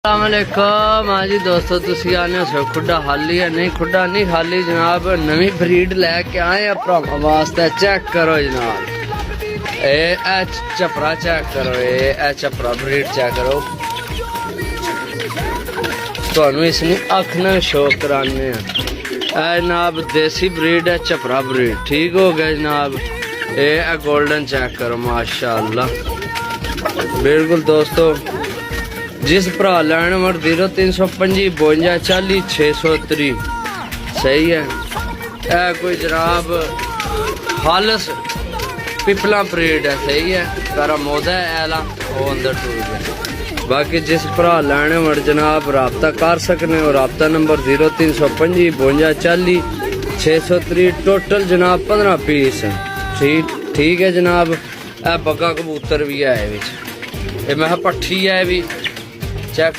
अस्सलामुअलैकुम। हाँ जी दोस्तों, तुसी आने सो खुडा खाली है? नहीं, खुडा नहीं खाली जनाब। नवी ब्रीड लैके आए भरावां वास्ते। चेक करो जनाब, ए चपरा चेक करो, ए चपरा ब्रीड चेक करो। तुहानू इसने अख ना शो कराने जनाब। देसी ब्रीड है, चपरा ब्रीड। ठीक हो गया जनाब। ए गोल्डन चेक करो, माशाअल्लाह। बिल्कुल दोस्तों, जिस भरा लैन नंबर 0325 52 40 630 सही है। ए कोई जनाब खालस पिपला ब्रीड है, सही है। कारा मोदा है एला वो अंदर टूट गया। बाकी जिस भरा लैने नंबर जनाब रबता कर सकने हो। रबता नंबर 0325 52 40 630। टोटल जनाब 15 पीस है। ठीक है जनाब। ए बग्गा कबूतर भी है, मैं पट्ठी है भी चेक